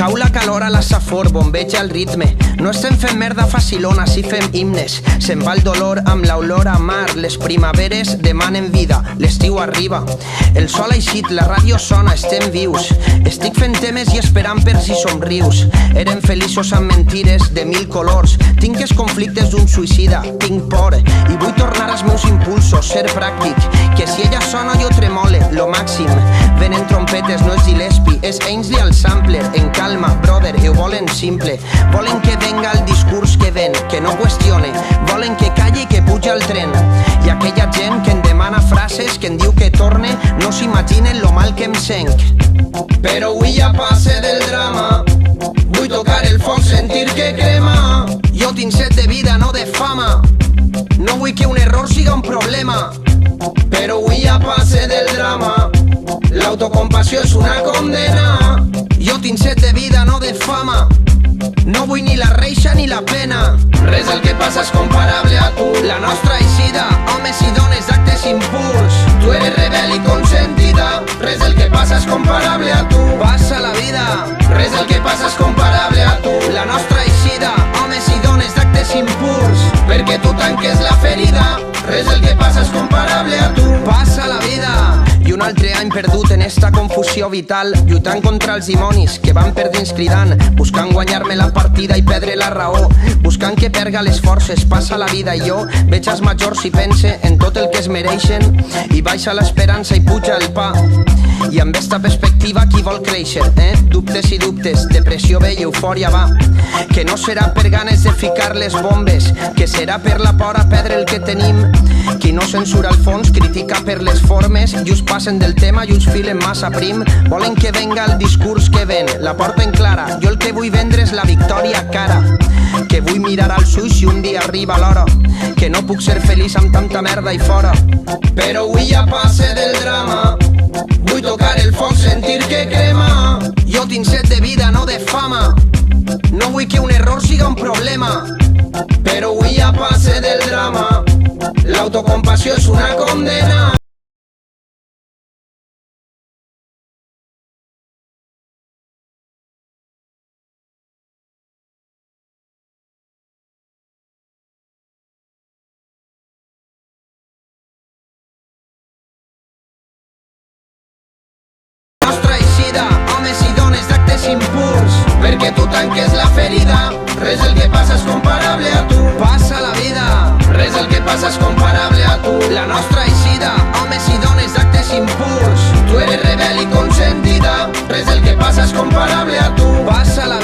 Cau la calor a la safor, bombeja el ritme. No estem fent merda facilona, si fem himnes. Se'n va el dolor amb l'olor a mar. Les primaveres demanen vida, l'estiu arriba. El sol ha eixit, la ràdio sona, estem vius. Estic fent temes i esperant per si somrius. Érem feliços amb mentides de 1000 colors. Tinc els conflictes d'un suïcida, tinc por i vull tornar als meus impulsos, ser pràctic. Que si ella sona jo tremole, lo màxim. Venen trompetes, no és Gillespie, és Ainsley al sampler. En calma, brother, ho volen simple. Volen que venga el discurs que ven, que no qüestione. Volen que calli i que puja al tren. I aquella gent que em demana frases, que em diu que torne, no s'imaginen lo mal que em senc. Però avui ja passe del drama. Vull tocar el foc, sentir que crema. Jo tinc set de vida, no de fama. No vull que un error siga un problema. Però avui ja passe del drama. L'autocompassió és una condena. Jo tinc set de vida, no de fama. No vull ni la reixa ni la pena. Res del que passa és comparable a tu. La nostra eixida, homes i dones d'actes impurs. Tu eres rebel i consentida. Res del que passa és comparable a tu. Passa la vida. Res del que passa és comparable a tu. La nostra eixida, homes i dones d'actes impurs. Perquè tu tanques la ferida. Res del que passa és comparable a tu. Passa la vida. I un altre any perdut en esta confusió vital, lluitant contra els dimonis que van per dins cridant, buscant guanyar-me la partida i perdre la raó, buscant que perga les forces. Passa la vida i jo veig els majors i pense en tot el que es mereixen i baixa l'esperança i puja el pa. I amb esta perspectiva qui vol créixer, Dubtes i dubtes, depressió ve i eufòria va. Que no serà per ganes de ficar les bombes, que serà per la por a perdre el que tenim. Qui no censura el fons critica per les formes i us passen del tema i us filen massa prim. Volen que venga el discurs que ven, la porten clara. Jo el que vull vendre és la victòria cara. Que vull mirar als ulls si un dia arriba l'hora. Que no puc ser feliç amb tanta merda i fora. Però avui ja passe del drama. Vull tocar el foc, sentir que crema. Jo tinc set de vida, no de fama. No vull que un error siga un problema. Però avui ja passe del drama. L'autocompassió és una condena. Homes i dones d'actes impurs, perquè tu tanques la ferida. Res del que passa és comparable a tu. Passa la vida. Res del que passa és comparable a tu. La nostra eixida, homes i dones d'actes impurs. Tu eres rebel i consentida. Res del que passa és comparable a tu. Passa la vida.